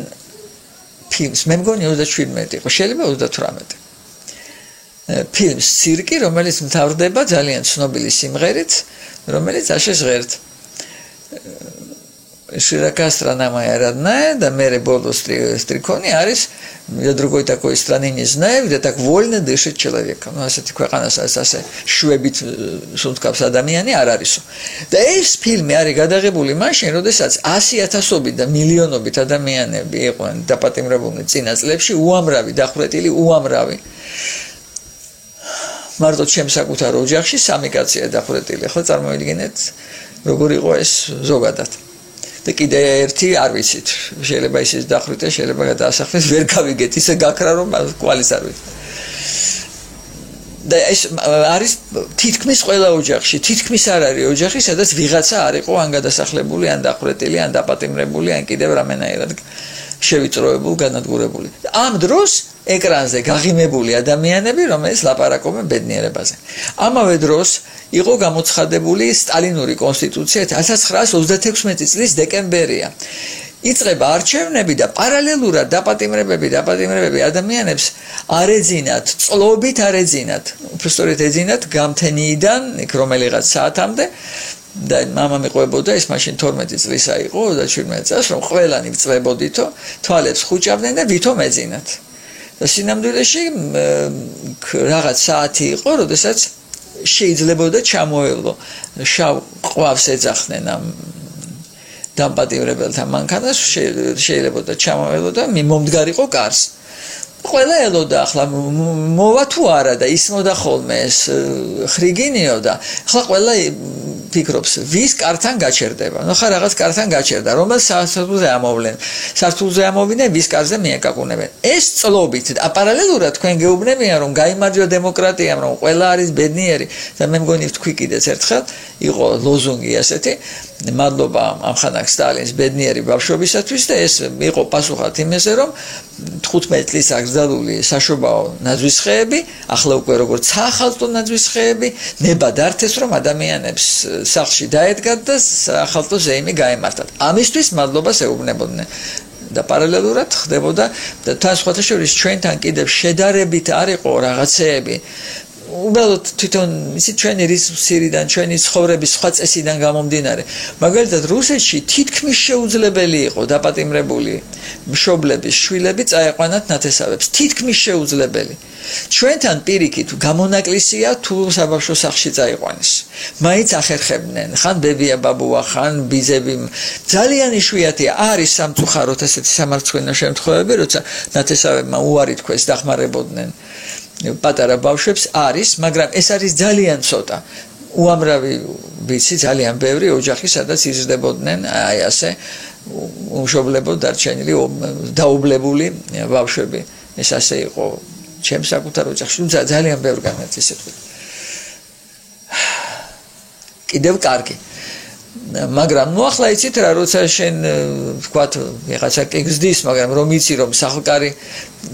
ფილმს, მე მგონი 37 იყო, შეიძლება 38. ფილმს ცირკი, რომელიც მთავრდება ძალიან ცნობილი სიმღერით, რომელიც აშეს ღერთ. широка страна моя родная, да мере боло стрикони, არის, я другой такой страны не знаю, где так вольно дышит человек. Ну, ასეთი ქვეყანას ასე შვებით სუნთქავს ადამიანი არ არისო. და ეს ფილმი არის გადაღებული მაშინ, როდესაც 100,000-ობით და მილიონობით ადამიანები იყვნენ დაპატიმრებულნი წინა წლებში, უამრავი დახვრეტილი, უამრავი. მარტო ჩემს საკუთარ ოჯახში 3 კაცია დახვრეტილი. ხო წარმოვიდგინეთ, როგორ იყო ეს ზოგადად. და კიდე ერთი არ ვიცით. შეიძლება ისიც დახვრიტეს, შეიძლება გადაასახლეს, ვერ გავიგეთ, ისე გაქრა რომ კვალის არ ვიცით. და ეს არის თითქმის ყველა ოჯახში, თითქმის არ არის ოჯახი, სადაც ვიღაცა არ იყო ან გადასახლებული, ან დახვრეტილი, ან დაპატიმრებული, ან კიდევ რამენაირად შევიწროებული, განადგურებული. ამ დროს ეკრანზე გაღიმებული ადამიანები, რომელიც ლაპარაკობენ ბედნიერებაზე. ამავე დროს იყო გამოცხადებული სტალინური კონსტიტუცია 1936 წლის დეკემბერია. იწყება არჩევნები და პარალელურად დაპატიმრებები ადამიანებს არ ეძინათ, წლობით არ ეძინათ. უბრალოდ ეძინათ გამთენიიდან, იქ რომელიღაც საათამდე და მამა მიყვებოდა, ეს მაშინ 12 წლისა იყო, 17 წელს, რომ ყველანი ვწვებოდითო, თვალებს ხუჭავდნენ და ვითომ ეძინათ. და სინამდვილეში რაღაც საათი იყო, როდესაც შეიძლებოდა ჩამოევლო შავ ყვავს ეძახდნენ ამ დამპატიმრებელთა მანქანას, შეიძლებოდა ჩამოევლო და მომდგარიყო კარს. ყველა ელოდა ახლა მოვა თუ არა და ისმოდა ხოლმე ეს ხრიგინიო და ახლა ყველა ფიქრობს ვის კართან გაჩერდება. ნუ ხა რაღაც კართან გაჩერდა, რომელ სართულზე ამოვლენ. სართულზე ამოვიდნენ, ვის კარზე მიეკაკუნებენ. ეს წლობით და პარალელურად თქვენ გეუბნებიან რომ გაიმარჯვა დემოკრატიამ, რომ ყველა არის ბედნიერი და მე მგონი ვთქვი კიდეც ერთხელ, იყო ლოზუნგი ასეთი, მადლობა ამხანაგ სტალინს ბედნიერი ბავშვობისათვის და ეს იყო პასუხად იმაზე, რომ 15 წლის აგზადული საშობაო ნაძვისხეები, ახლა უკვე როგორც საახალწლო ნაძვისხეები, ნება დართეს, რომ ადამიანებს სახლში დაედგათ და საახალწლო ზეიმი გაემართათ. ამისთვის მადლობას ეუბნებოდნენ. და პარალელურად ხდებოდა და თან სხვათა შორის ჩვენთან კიდევ შედარებით არ იყო რაღაცეები. უბრალოდ თვითონ ისი ჩვენი რისმსირიდან, ჩვენი ცხოვრების სხვა წესიდან გამომდინარე. მაგალითად, რუსეთში თითქმის შეუძლებელი იყო დაპატიმრებული მშობლების შვილები წაეყვანათ ნათესავებს. თითქმის შეუძლებელი. ჩვენთან პირიქით გამონაკლისია თუ საბავშვო სახლში წაიყვანეს. მაინც ახერხებდნენ, ხან ბებია ბაბუა, ხან ბიძები. ძალიან იშვიათია, არის სამწუხაროდ ესეთი სამარცხვინო შემთხვევები, როცა ნათესავებმა უარი თქვეს, დახმარებოდნენ პატარა ბავშვებს არის, მაგრამ ეს არის ძალიან ცოტა. უამრავი ვიცი, ძალიან ბევრი ოჯახი, სადაც იზრდებოდნენ აი ასე უმშობლებოდ დარჩენილი დაублებული ბავშვები. ეს ასე იყო ჩემს საკუთარ ოჯახში, ძალიან ბევრი განაცისებდა. კიდევ კარგი. მაგრამ ნუ ახლა იცით რა, როცა შენ ვთქვათ ვიღაცა კიგზდის, მაგრამ რომ იცი რომ სახლკარი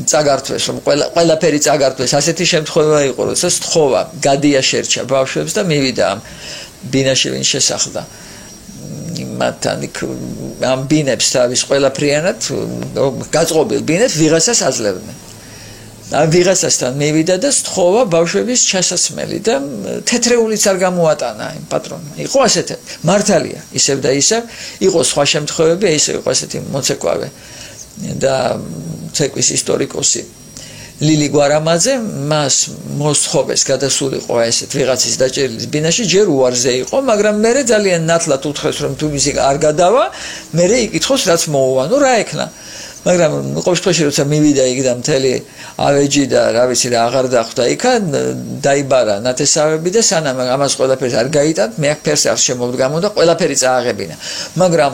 წაგართვეს, რომ ყველაფერი წაგართვეს, ასეთი შემთხვევა იყო, როცა სთხოვა გადია შერჩა ბავშვებს და მივიდა ამ ბინაში ვინ შესახლდა. მათთან ამ ბინებს თავის ყველაფრიანად გაწყობილ ბინებს ვიღაცას აძლევდნენ. ამ ვიღაცასთან მივიდა და სთხოვა ბავშვების ჩასასმელი და თეთრეულიც არ გამოატანა იმ პატრონმა. იყო ასეთი, მართალია, ისევ და ისევ, იყო სხვა შემთხვევები, ისე იყო ასეთი მოცეკვავე და ცეკვის ისტორიკოსი ლილი გვარამაძე მას მოსთხოვეს გადასულიყო ესეთ ვიღაცის დაჭერილი ბინაში, ჯერ უარზე იყო, მაგრამ მე ძალიან ნათლად უთხრეს რომ თუ ისი არ გადავა, მე იკითხოს რაც მოუვა, ნუ რა ეკნა. მაგრამ ყოველ შემთხვევაში როცა მივიდა იქ და მთელი ავეჯი და რა ვიცი რა აღარ დახვდა იქა, დაიბარა ნათესავები და სანამ ამას ყველაფერს არ გაიტანთ, მე აქ ფერს არ შემოვდგამო და ყველაფერი წააღებინა. მაგრამ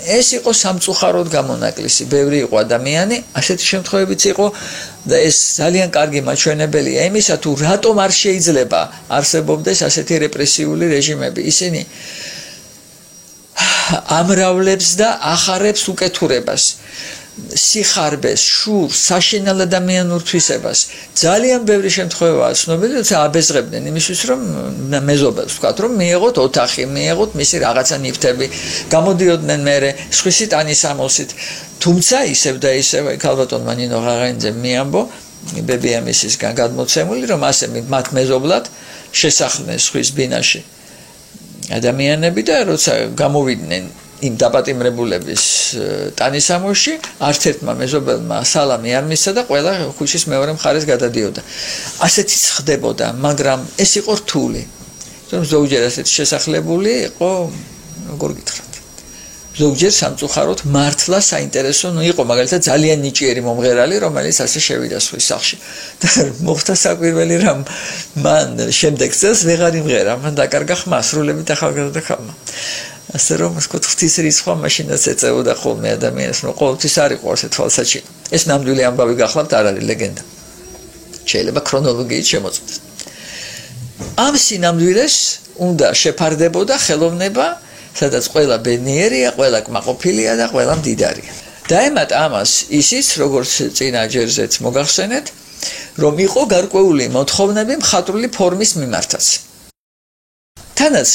ეს იყო სამწუხაროდ გამონაკლისი, ბევრი იყო ადამიანი, ასეთი შემთხვევებიც იყო და ეს ძალიან კარგი მაჩვენებელია იმისა, თუ რატომ არ შეიძლება არსებობდეს ასეთი რეპრესიული რეჟიმები. ისინი ამრავლებს და ახარებს უკეთურებას, სიხარბეს, შურს, საშინელ ადამიანურ თვისებას. ძალიან ბევრი შემთხვევაა ცნობილი, როცა აბეზღებდნენ იმისთვის, რომ მეზობელს ვთქვათ, რომ მიეღოთ ოთახი, მიეღოთ მისი რაღაცა ნივთები, გამოდიოდნენ მერე სხვისი ტანის ამოსით. თუმცა ისევ და ისევ ქალბატონმა ნინო ღაღანიძემ მიამბო, ბებია მისისგან გადმოცემული, რომ ასე მათ მეზობლად შესახლდნენ სხვის ბინაში ადამიანები და როცა გამოვიდნენ იმ დაპატიმრებულების ტანისამოში არც ერთმა მეზობელმა სალამი არ მისცა და ყველა ქუჩის მეორე მხარეს გადადიოდა. ასეთიც ხდებოდა, მაგრამ ეს იყო რთული. თუმცა ზოგჯერ ასეთი შესახლებული იყო, როგორ გითხრათ. ზოგჯერ სამწუხაროდ მართლა საინტერესო იყო, მაგალითად ძალიან ნიჭიერი მომღერალი, რომელიც ასე შევიდა სხვის სახლში. და მოხდა საკვირველი რამ მან შემდეგ წელს ვეღარ იმღერა, მან დაკარგა ხმა, სრულებით ახალგაზრდა ხმა. ასე რომ ვთქვათ, ღვთის რისხვა მაშინაც ეწეოდა ხოლმე ადამიანს, რომ ყოველთვის არ იყო ასე თვალსაჩინო. ეს ნამდვილი ამბავი გახლავთ, არ არის ლეგენდა. შეიძლება ქრონოლოგიით შემოწმდეს. ამ სინამდვილეს უნდა შეფარდებოდა ხელოვნება, სადაც ყველა ბედნიერია, ყველა კმაყოფილია და ყველა მდიდარია. დაემატ ამას ისიც, როგორც წინა ჯერზეც მოგახსენეთ, რომ იყო გარკვეული მოთხოვნები მხატვრული ფორმის მიმართაც. თანაც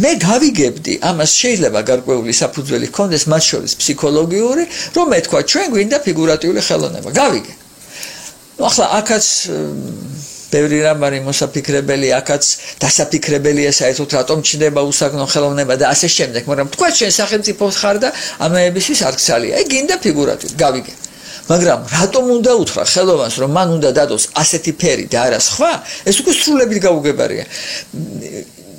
მე გავიგებდი, ამას შეიძლება გარკვეული საფუძველი ჰქონდეს, მათ შორის ფსიქოლოგიური, რომ მე თქვა, ჩვენ გვინდა ფიგურატიული ხელოვნება. გავიგე. ახლა აქაც ბევრი რამ არის მოსაფიქრებელი, აქაც დასაფიქრებელია საერთოდ რატომ ჩნდება უსაგნო ხელოვნება და ასე შემდეგ, მაგრამ თქვა ჩვენ სახელმწიფოს ხარ და ამაებისთვის არ გცალია. აი გინდა ფიგურატული, გავიგე. მაგრამ რატომ უნდა უთხრა ხელოვანს, რომ მან უნდა დადოს ასეთი ფერი და არა სხვა? ეს უკვე სრულებით გაუგებარია.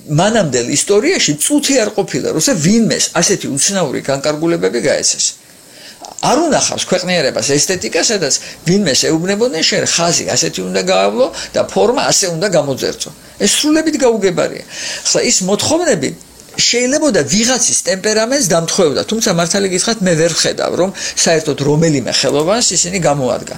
მანამდელ ისტორიაში წუთი არ ყოფილა, როცა ვინმეს ასეთი უცნაური განკარგულებები გაეცეს. არ უნახავს ქვეყნიერებას ესთეტიკა, სადაც ვინმეს ეუბნებოდნენ შენ ხაზი ასეთი უნდა გაავლო და ფორმა ასე უნდა გამოძერწო. ეს სრულებით გაუგებარია. ხლა ის მოთხოვნები შეიძლება და ვიღაცის ტემპერამენტს დამთხოვდა, თუმცა მართალი გითხრათ მე ვერ ვხედავ, რომ საერთოდ რომელიმე ხელოვანს ისინი გამოადგა.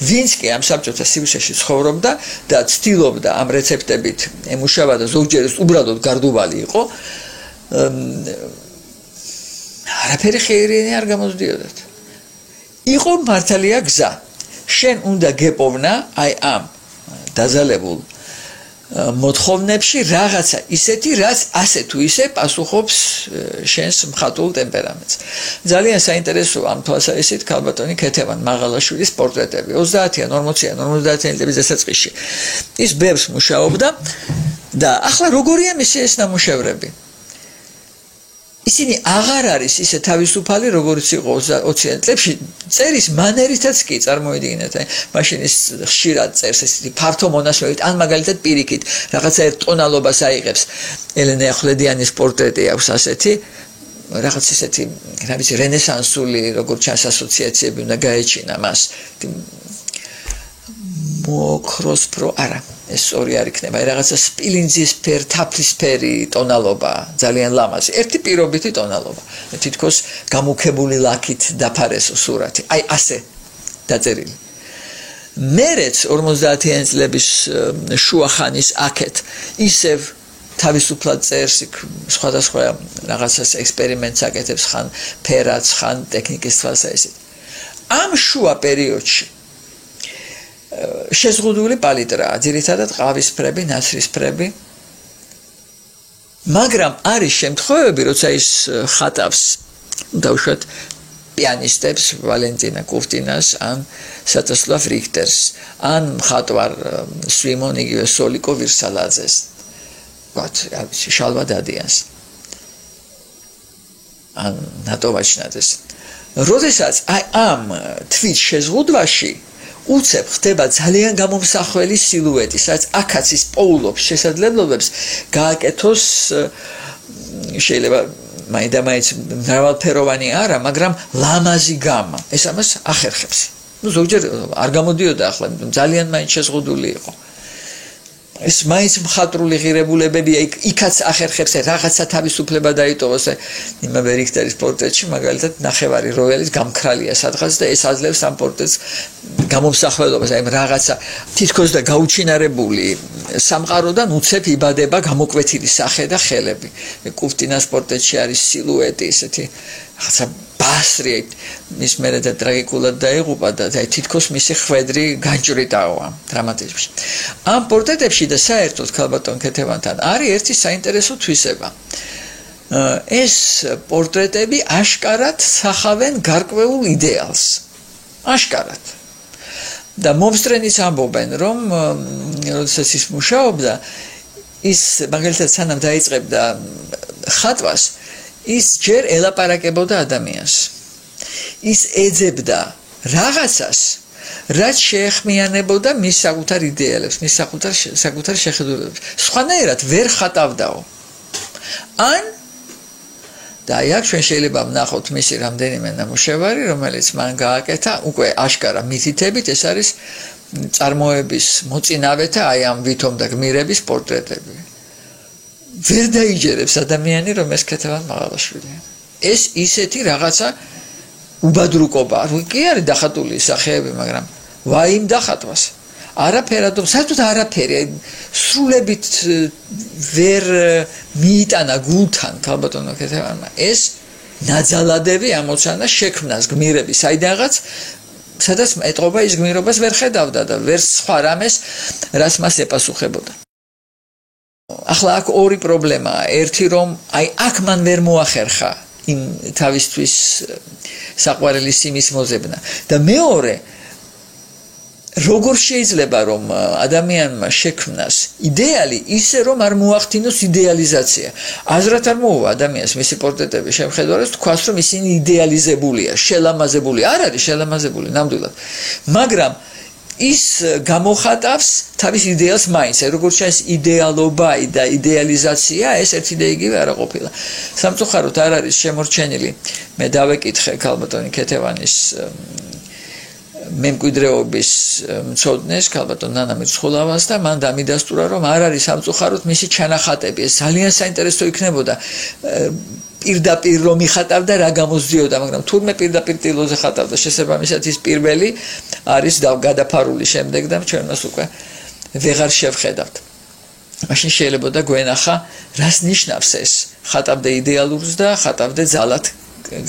ვინც კი ამ საბჭოთა სივრცეში ცხოვრობდა და ცდილობდა ამ რეცეპტებით ემუშავა და ზოგჯერ უბრალოდ გარდუვალი იყო, არაფერი ხეირიანი არ გამოსდიოდათ. იყო მართალია გზა. შენ უნდა გეპოვნა აი ამ დაზალებულ მოთხოვნებში რაღაცა ისეთი, რაც ასე თუ ისე პასუხობს შენს მხატვრულ ტემპერამენტს. ძალიან საინტერესოა ამ თვალსაზრისით ქალბატონი ქეთევან მაღალაშვილის პორტრეტები 30-იან, 40-იან, 50-იან წლების დასაწყისში. ის ბევრს მუშაობდა და ახლა როგორია მისი ეს ნამუშევრები? ისინი აღარ არის ისე თავისუფალი, როგორც იყო 20-იან წლებში. წერის მანერითაც კი წარმოიდგინეთ, მაშინ ის ხშირად წერს ესეთი ფართო მონაშროლით, ან მაგალითად პირიქით, რაღაცა ერთ ტონალობას აიღებს. ელენე ახვლედიანის პორტრეტი აქვს ასეთი, რაღაც ისეთი, რა ვიცი, რენესანსული, როგორც ჩანს ასოციაციები უნდა გაეჩინა მას. მოქროსფრო, არა, ეს ორი არ იქნება, რაღაცა სპილინძისფერ, თაფლისფერი ტონალობა, ძალიან ლამაზი. ერთი პირობითი ტონალობა. თითქოს გამუქებული ლაქით დაფარესო სურათი. აი ასე დაწერილი. მერეც 50-იან წლების შუა ხანის აქეთ ისევ თავისუფლად წერს, სხვადასხვა რაღაცას ექსპერიმენტს აკეთებს, ხან ფერაც, ხან ტექნიკის თვალსაზრისით. ამ შუა პერიოდში შეზღუდული პალიტრაა, ძირითადად ყავისფრები, ნაცრისფრები. მაგრამ არის შემთხვევები, როცა ის ხატავს, დავუშვათ პიანისტებს, ვალენტინა კურტინას, ან სატესლავ რიქტერს, ან მხატვარ სვიმონ იგივე სოლიკო ვირსალაძეს, შალვა დადიანს, ან ნატო ვაჩნაძეს. როდესაც აი ამ თვით შეზღუდვაში უცებ ხდება ძალიან გამომსახველი სილუეტი, სადაც აქაც ის პოულობს შესაძლებლობებს გააკეთოს შეიძლება მაინდა-მაინც მრავალფეროვანი არა, მაგრამ ლამაზი გამა. ეს ამას ახერხებს. ზოგჯერ არ გამოდიოდა ახლა, ძალიან მაინც შეზღუდული იყო. ეს მაინც მხატვრული ღირებულებები იქაც ახერხებს რაღაცა თავისუფლება დაიტოვოს. იმავე რიქტერის პორტრეტში მაგალითად ნახევარი როიალის გამქრალია სადღაც და ეს აძლევს ამ პორტრეტს გამომსახველობას, აი რაღაცა თითქოს და გაუჩინარებული სამყაროდან უცებ იბადება გამოკვეთილი სახე და ხელები. კურტინას პორტრეტში არის სილუეტი, ესეთი რაღაცა ბასრი, მის მერე და ტრაგიკულად დაიღუპა და თითქოს მისი ხვედრი განჭვრიტაოა დრამატიზმში. ამ პორტრეტებში და საერთოდ ქალბატონ ქეთევანთან არის ერთი საინტერესო თვისება. ეს პორტრეტები აშკარად სახავენ გარკვეულ იდეალს. აშკარად. და მომსწრენიც ამბობენ, რომ როდესაც ის მუშაობდა, ის მაგალითად სანამ დაიწყებდა ხატვას, ის ჯერ ელაპარაკებოდა ადამიანს. ის ეძებდა რაღაცას, რაც შეეხმიანებოდა მის საკუთარ იდეალებს, მის საკუთარ შეხედულებებს. სხვანაირად ვერ ხატავდაო. ან და აქ ჩვენ შეიძლება ვნახოთ მისი რამდენიმე ნამუშევარი, რომელიც მან გააკეთა, უკვე აშკარა მითითებით, ეს არის წარმოების მოწინავეთა აი ამ ვითომ და გმირების პორტრეტები. ვერ დაიჯერებს ადამიანი, რომ ეს ქეთევან მაღალაშვილია. ეს ისეთი რაღაცა უბადრუკობა, კი არის დახატული სახეები, მაგრამ ვაიმ დახატვას. არაფერად, საერთოდ არაფერი, სრულებით ვერ მიიტანა გულთან ქალბატონო ქეთევანმა. ეს ნაძალადები ამოცანა შექმნას გმირების საიდანღაც, სადაც ეტყობა ის გმირობას ვერ ხედავდა და ვერ სხვა რამეს, რაც მას ეპასუხებოდა. ახლა აქ ორი პრობლემაა. ერთი რომ აი აქ მან ვერ მოახერხა იმ თავისთვის საყვარელი სიმის მოზებნა და მეორე როგორ შეიძლება რომ ადამიანმა შექმნას იდეალი ისე რომ არ მოახდინოს იდეალიზაცია. აზრად არ მოუვა ადამიანს მისი პორტრეტები შემხედარებს თქვას რომ ისინი იდეალიზებულია, შელამაზებული. არ არის შელამაზებული ნამდვილად. მაგრამ ის გამოხატავს თავის იდეალს მაინც, როგორც ჩანს იდეალობა და იდეალიზაცია ეს ერთი და იგივე არ ყოფილა. სამწუხაროდ არ არის შემორჩენილი. მე დავეკითხე ქალბატონი ქეთევანის მემკვიდრეობის მცოდნეს ქალბატონ ნანა მირცხულავას და მან დამიდასტურა რომ არ არის სამწუხაროდ მისი ჩანახატები. ეს ძალიან საინტერესო იქნებოდა პირდაპირ რომ იხატავდა რა გამოსდიოდა, მაგრამ თურმე პირდაპირ ტილოზე ხატავდა, შესაბამისად ის პირველი არის გადაფარული შემდეგ და ჩვენ მას უკვე ვეღარ შევხედავთ. მაშინ შეიძლება და გვენახა რას ნიშნავს ეს ხატავდა იდეალურს და ხატავდა ძალად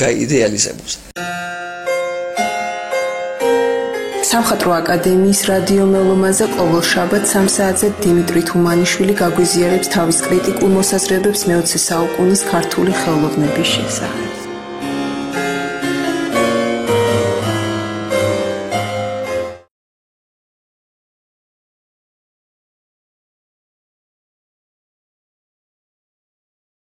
გაიდეალიზებულს. სამხატვრო აკადემიის რადიო მელომაზე ყოველ შაბათს 3 საათზე დიმიტრი თუმანიშვილი გაგვიზიარებს თავის კრიტიკულ მოსაზრებებს მე-20 საუკუნის ქართული ხელოვნების შესახებ.